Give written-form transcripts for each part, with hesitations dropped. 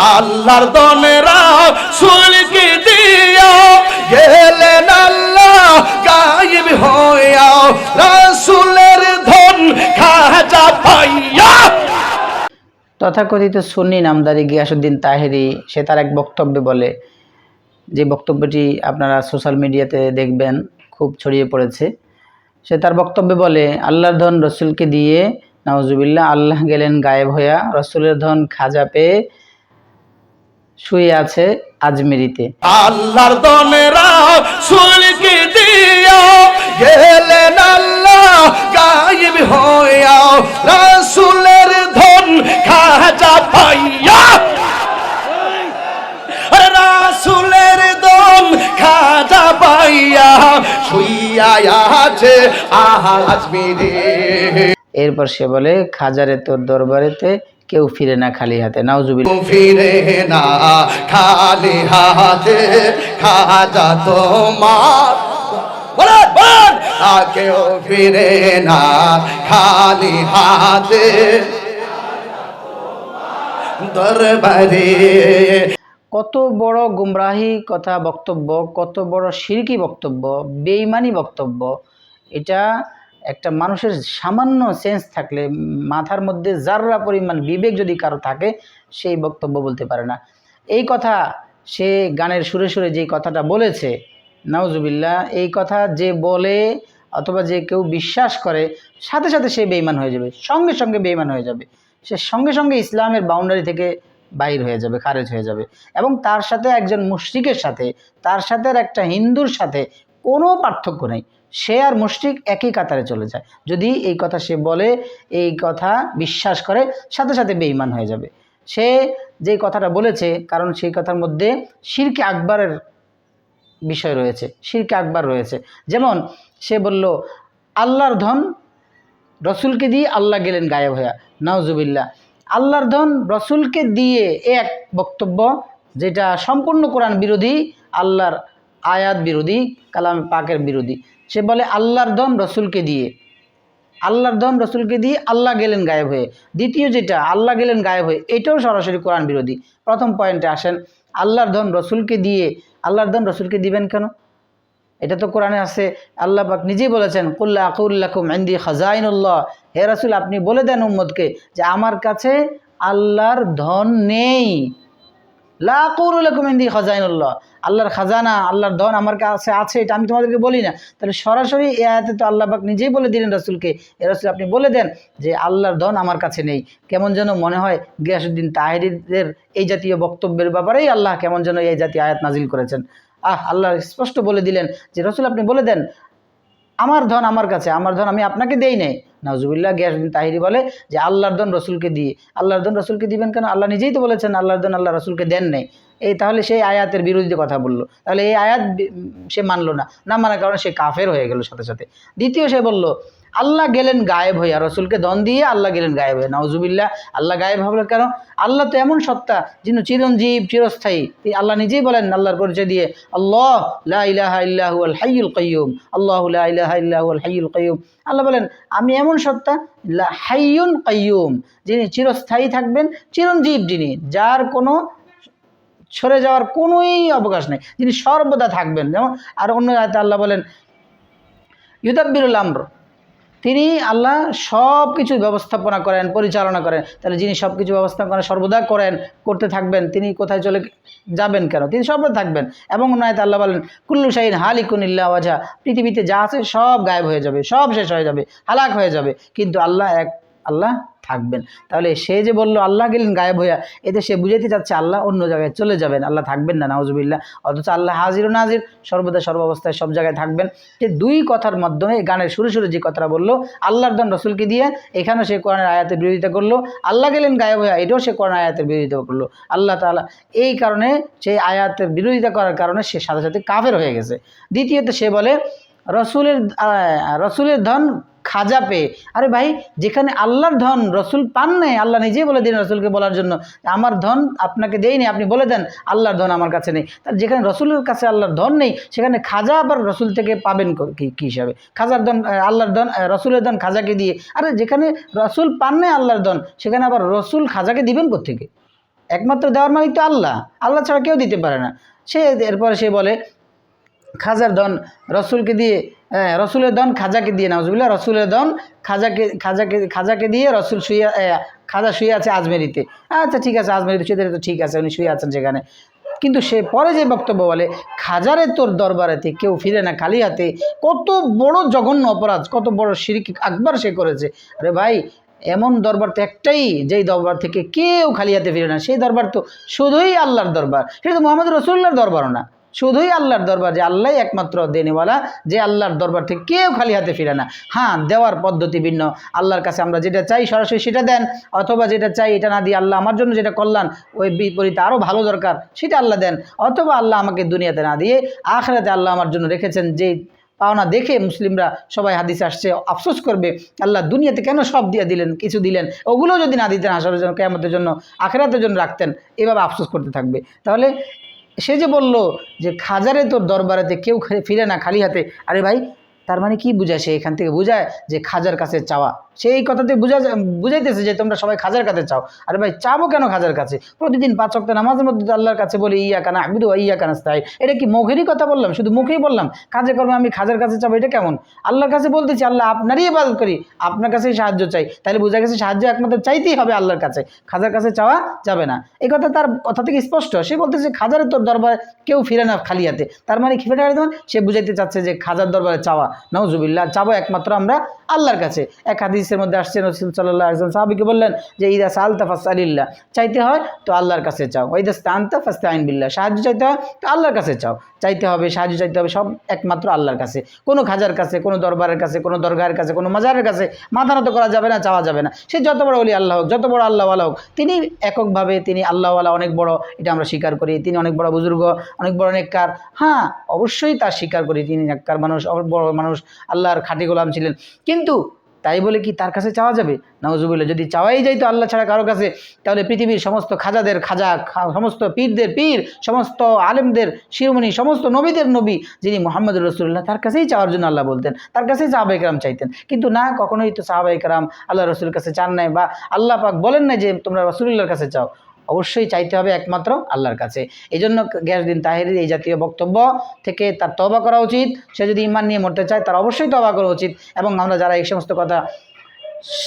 আল্লাহর দনেরা সুলকি দিয়া গেলেন আল্লাহ গায়েব হইয়া রাসূলের ধন খাজা পাইয়া। তথাকথিত সুন্নি নামধারী গিয়াসউদ্দিন তাহেরি সে তার এক বক্তব্যে বলে, যে বক্তব্যটি আপনারা সোশ্যাল মিডিয়াতে দেখবেন খুব ছড়িয়ে পড়েছে। সে তার বক্তব্যে বলে, আল্লাহর ধন রসুলকে দিয়ে নাউজুবিল্লাহ আল্লাহ গেলেন গায়েব হইয়া, রসুলের ধন খাজা পেয়ে শুয়ে আছে আজমেরিতে। আল্লাহর দনেরা সুলকি দিয়া গেলেন আল্লাহ গায়েব হইয়া রাসূলের ধন খাজা পাইয়া। রাসূলের ধন খাজা পাইয়া শুইয়া আছে আজমেরে। এরপর সে বলে, খাজারে তোর দরবারেতে কেউ ফিরে না খালি হাতে। নাউজুবিল্লাহ। ফিরে না খালি হাতে খাজা তোমার বল কেউ ফিরে না খালি হাতে দরবারে। কত বড় গুমরাহি কথা বক্তব্য, কত বড় শিরকি বক্তব্য, বেঈমানি বক্তব্য। এটা একটা মানুষের সামান্য সেন্স থাকলে, মাথার মধ্যে যাররা পরিমাণ বিবেক যদি কারো থাকে, সেই বক্তব্য বলতে পারে না। এই কথা সে গানের সুরে সুরে যেই কথাটা বলেছে, নাউজুবিল্লাহ, এই কথা যে বলে অথবা যে কেউ বিশ্বাস করে, সাথে সাথে সে বেঈমান হয়ে যাবে, সঙ্গে সঙ্গে বেঈমান হয়ে যাবে। সে সঙ্গে সঙ্গে ইসলামের বাউন্ডারি থেকে বাইর হয়ে যাবে, খারেজ হয়ে যাবে। এবং তার সাথে একজন মুশরিকের সাথে, তার সাথে আর একটা হিন্দুর সাথে কোনো পার্থক্য নেই। সে আর মুশরিক একই কাতারে চলে যায়। যদি এই কথা সে বলে, এই কথা বিশ্বাস করে, সাথে সাথে বেঈমান হয়ে যাবে। সে যে কথাটা বলেছে, কারণ সেই কথার মধ্যে শিরকে আকবরের বিষয় রয়েছে, শিরকে আকবর রয়েছে। যেমন সে বলল, আল্লাহর ধন রসুলকে দিয়ে আল্লাহ গেলেন গায়েব হইয়া। নাউজুবিল্লাহ। আল্লাহর ধন রসুলকে দিয়ে এক বক্তব্য, যেটা সম্পূর্ণ কোরআন বিরোধী, আল্লাহর আয়াত বিরোধী, কালাম পাকের বিরোধী। সে বলে আল্লাহর ধন রসুলকে দিয়ে, আল্লাহর ধন রসুলকে দিয়ে আল্লাহ গেলেন গায়েব হয়ে। দ্বিতীয় যেটা, আল্লাহ গেলেন গায়েব হয়ে, এটাও সরাসরি কোরআন বিরোধী। প্রথম পয়েন্টে আসেন, আল্লাহর ধন রসুলকে দিয়ে, আল্লাহর ধন রসুলকে দিবেন কেন? এটা তো কোরআনে আছে, আল্লাহ পাক নিজেই বলেছেন, কুল্লা আকুল্লাকুম ইনদি খাজাইনুল্লাহ, হে রাসূল আপনি বলে দেন উম্মতকে যে আমার কাছে আল্লাহর ধন নেই। লা আকুলু লাকুম ইনদি খাজাইনুল্লাহ, আল্লাহর খাজানা, আল্লাহর ধন আমার কাছে আছে, এটা আমি তোমাদেরকে বলি না। তাহলে সরাসরি এই আয়াতে তো আল্লাহ পাক নিজেই বলে দিলেন রাসূলকে, হে রাসূল আপনি বলে দেন যে আল্লাহর ধন আমার কাছে নেই। কেমন যেন মনে হয় গিয়াসউদ্দিন তাহেরিদের এই জাতীয় বক্তব্যের ব্যাপারেই আল্লাহ কেমন যেন এই জাতীয় আয়াত নাজিল করেছেন। আল্লাহ স্পষ্ট বলে দিলেন যে রাসূল আপনি বলে দেন আমার ধন আমার কাছে, আমার ধন আমি আপনাকে দেই নাই। নাউজুবিল্লাহ। গিয়াসউদ্দিন তাহেরি বলে যে আল্লাহর ধন রসুলকে দিয়ে, আল্লাহর ধন রসুলকে দিবেন কেন? আল্লাহ নিজেই তো বলেছেন আল্লাহর ধন আল্লাহ রসুলকে দেন নাই। এই তাহলে সেই আয়াতের বিরোধী কথা বললো, তাহলে এই আয়াত সে মানলো না, না মানার কারণে সে কাফের হয়ে গেল সাথে সাথে। দ্বিতীয় সে বলল আল্লাহ গেলেন গায়েব হইয়া, রসুলকে ধন দিয়ে আল্লাহ গেলেন গায়েব হয়ে। নাউজুবিল্লাহ। আল্লাহ গায়েব হবেন কেন? আল্লাহ তো এমন সত্তা যিনি চিরঞ্জীব, চিরস্থায়ী। আল্লাহ নিজেই বলেন আল্লাহর পরিচয় দিয়ে, আল্লাহ লা ইলাহা ইল্লা হুয়াল হাইয়ুল কাইয়্যুম, আল্লাহু লা ইলাহা ইল্লা হুয়াল হাইয়ুল কাইয়্যুম। আল্লাহ বলেন আমি এমন সত্তা, হাইয়ুন কাইয়্যুম, যিনি চিরস্থায়ী থাকবেন, চিরঞ্জীব যিনি, যার কোনো সরে যাওয়ার কোনোই অবকাশ নেই, যিনি সর্বদা থাকবেন। যেমন আর অন্য আয়াতে আল্লাহ বলেন ইউদাব্বিরুল আমর, তিনি আল্লাহ সব কিছু ব্যবস্থাপনা করেন, পরিচালনা করেন। তাহলে যিনি সব কিছু ব্যবস্থাপনা সর্বদা করেন, করতে থাকবেন, তিনি কোথায় চলে যাবেন কেন? তিনি সর্বদা থাকবেন। এবং অন্য আয়াতে আল্লাহ বলেন কুল্লু শাইইন হালিকুন ইল্লা ওয়াজহা, পৃথিবীতে যা আছে সব গায়েব হয়ে যাবে, সব শেষ হয়ে যাবে, হালাক হয়ে যাবে, কিন্তু আল্লাহ এক, আল্লাহ থাকবেন। তাহলে সে যে বলল আল্লাহ গেলেন গায়েব হইয়া, এতে সে বুঝাইতে চাচ্ছে আল্লাহ অন্য জায়গায় চলে যাবেন, আল্লাহ থাকবেন না। নাউজুবিল্লাহ। অথচ আল্লাহ হাজির ও নাজির, সর্বদা সর্বাবস্থায় সব জায়গায় থাকবেন। যে দুই কথার মাধ্যমে গানের সুরে সুরে যে কথাটা বললো আল্লাহর ধন রসুলকে দিয়ে, এখানেও সে কোরআনের আয়াতের বিরোধিতা করলো। আল্লাহ গেলেন গায়েব হইয়া, এটাও সে কোরআন আয়াতের বিরোধিতা করলো। আল্লাহ তাআলা এই কারণে সেই আয়াতের বিরোধিতা করার কারণে সে সাথে সাথে কাফের হয়ে গেছে। দ্বিতীয়ত সে বলে রসুলের ধন খাজা পেয়ে। আরে ভাই, যেখানে আল্লাহর ধন রসুল পান নাই, আল্লাহ নিজেই বলে দিন রসুলকে বলার জন্য আমার ধন আপনাকে দেয়নি, আপনি বলে দেন আল্লাহর ধন আমার কাছে নেই। তার যেখানে রসুলের কাছে আল্লাহর ধন নেই, সেখানে খাজা আবার রসুল থেকে পাবেন কি হিসাবে? খাজার ধন, আল্লাহর ধন, রসুলের ধন খাজাকে দিয়ে। আরে যেখানে রসুল পান নাই আল্লাহর ধন, সেখানে আবার রসুল খাজাকে দিবেন কোত্থেকে? একমাত্র দেওয়ার মালিক তো আল্লাহ, আল্লাহ ছাড়া কেউ দিতে পারে না। এরপরে সে বলে খাজার ধন রসুলকে দিয়ে, রসুলের ধন খাজাকে দিয়ে, নাউজুবিল্লাহ, রসুলের ধন খাজাকে দিয়ে রসুল খাজা শুয়ে আছে আজমেরিতে। আচ্ছা ঠিক আছে, আজমেরিতে শুয়ে তো ঠিক আছে, উনি শুয়ে আছেন সেখানে। কিন্তু সে পরে যে বক্তব্য বলে, খাজারে তোর দরবারেতে কেউ ফিরে না খালি হাতে, কত বড় জঘন্য অপরাধ, কত বড় শিরক আকবার সে করেছে। আরে ভাই, এমন দরবার তো একটাই, যেই দরবার থেকে কেউ খালি হাতে ফিরে না, সেই দরবার তো শুধুই আল্লাহর দরবার, সেটা তো মোহাম্মদ রসুল্লাহর দরবারও না, শুধুই আল্লাহর দরবার, যে আল্লাহ একমাত্র দেনেওয়ালা, যে আল্লাহর দরবার থেকে কেউ খালি হাতে ফিরে না। হ্যাঁ, দেওয়ার পদ্ধতি ভিন্ন। আল্লাহর কাছে আমরা যেটা চাই সরাসরি সেটা দেন, অথবা যেটা চাই এটা না দিয়ে আল্লাহ আমার জন্য যেটা কল্যাণ, ওই বিপরীতে আরও ভালো দরকার সেটা আল্লাহ দেন, অথবা আল্লাহ আমাকে দুনিয়াতে না দিয়ে আখিরাতে আল্লাহ আমার জন্য রেখেছেন যে পাওনা দেখে মুসলিমরা সবাই হাদিসে আসছে আফসোস করবে, আল্লাহ দুনিয়াতে কেন সব দিয়ে দিলেন, কিছু দিলেন, ওগুলো যদি না দিতেন হাসরের জন্য, কিয়ামতের জন্য, আখিরাতের জন্য রাখতেন, এভাবে আফসোস করতে থাকবে। তাহলে সে যে বলল যে খাজারে তোর দরবারেতে কেউ ফিরে না খালি হাতে, আরে ভাই, তার মানে কি বুঝায়? সে এখান থেকে বুঝায় যে খাজার কাছে চাওয়া, সেই কথাতে বুঝাইতেছে যে তোমরা সবাই খাজার কাছে চাও। আরে ভাই, চাবো কেন খাজার কাছে? প্রতিদিন 5 ওয়াক্ত নামাজের মধ্যে আল্লাহর কাছে বলি ইয়াকা না'বুদু ওয়া ইয়াকা নাস্তাঈন, এটা কি মুখেরই কথা বললাম, শুধু মুখেই বললাম? কাজে কর্মে আমি খাজার কাছে চাবো, এটা কেমন? আল্লাহর কাছে বলতেছি আল্লাহ আপনারই ইবাদত করি, আপনার কাছেই সাহায্য চাই, তাহলে বোঝা গেছে সাহায্য একমাত্র চাইতেই হবে আল্লাহর কাছে, খাজার কাছে চাওয়া যাবে না। এই কথা তার কথা থেকে স্পষ্ট। সে বলতেছে খাজারের তোর দরবারে কেউ ফিরে না খালি হাতে, তার মানে কি ফেটে দেবেন? সে বুঝাইতে চাচ্ছে যে খাজার দরবারে চাওয়া, নাউজুবিল্লাহ, চাবো একমাত্র আমরা আল্লাহর কাছে। এক হাদিসের মধ্যে আসছে রাসূল সাল্লাল্লাহু আলাইহি ওয়াসাল্লাম সাহাবীকে বললেন যে ইদা সালতা ফাসআলিল্লাহ, চাইতে হয় তো আল্লাহর কাছে চাও, ওয়া ইদা ইসতাআনতা ফাসতাঈন বিল্লাহ, সাহায্য চাইতে হয় তো আল্লাহর কাছে চাও, চাইতে হবে, সাহায্য চাইতে হবে সব একমাত্র আল্লাহর কাছে। কোনো খাজার কাছে, কোনো দরবারের কাছে, কোনো দরগাহের কাছে, কোনো মাজারের কাছে মাথা নত করা যাবে না, চাওয়া যাবে না। সে যত বড় ওলি আল্লাহ হোক, যত বড় আল্লাহওয়ালা হোক, তিনি এককভাবে, তিনি আল্লাহওয়ালা, অনেক বড়, এটা আমরা স্বীকার করি। তিনি অনেক বড় বুজুর্গ, অনেক বড় নেককার, হ্যাঁ অবশ্যই তার স্বীকার করি, তিনি নেককার মানুষ, বড় মানুষ, আল্লাহর খাঁটি গোলাম ছিলেন। কিন্তু তাই বলে কি তার কাছে চাওয়া যাবে? নাউজুবিল্লাহ, যদি চাওয়াই যাইতো আল্লাহ ছাড়া কারো কাছে, তাহলে পৃথিবীর সমস্ত খাজাদের খাজা, সমস্ত পীরদের পীর, সমস্ত আলেমদের শিরোমণি, সমস্ত নবীদের নবী যিনি মুহাম্মদ রাসূলুল্লাহ, তার কাছেই চাওয়ার জন্য আল্লাহ বলতেন, তার কাছেই সাহাবায়ে কেরাম চাইতেন। কিন্তু না, কখনোই তো সাহাবায়ে কেরাম আল্লাহ রসুলের কাছে চান নাই, বা আল্লাহ পাক বলেন না যে তোমরা রাসূলুল্লাহর কাছে চাও। অবশ্যই চাইতে হবে একমাত্র আল্লাহর কাছে। এই জন্য গিয়াসউদ্দিন তাহেরীর এই জাতীয় বক্তব্য থেকে তার তওবা করা উচিত। সে যদি ঈমান নিয়ে মরতে চায় তার অবশ্যই তওবা করা উচিত। এবং আমরা যারা এই সমস্ত কথা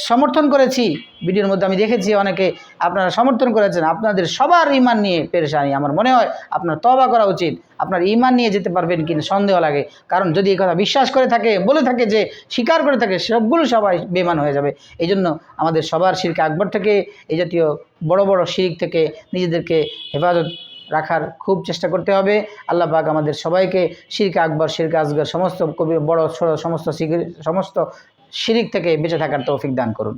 সমর্থন করেছি, ভিডিওর মধ্যে আমি দেখেছি অনেকে আপনারা সমর্থন করেছেন, আপনাদের সবার ঈমান নিয়ে পেরেশানি। আমার মনে হয় আপনার তওবা করা উচিত। আপনার ঈমান নিয়ে যেতে পারবেন কিনা সন্দেহ লাগে, কারণ যদি এই কথা বিশ্বাস করে থাকে, বলে থাকে, যে স্বীকার করে থাকে, সবগুলো সবাই বেঈমান হয়ে যাবে। এই জন্য আমাদের সবার শিরক আকবর থেকে, এই জাতীয় বড় বড় শিরক থেকে নিজেদেরকে হেফাজত রাখার খুব চেষ্টা করতে হবে। আল্লাহ পাক আমাদের সবাইকে শিরক আকবর, শিরক আসগর, সমস্ত বড় ছোট সমস্ত শিরক থেকে বেঁচে থাকার তৌফিক দান করুন।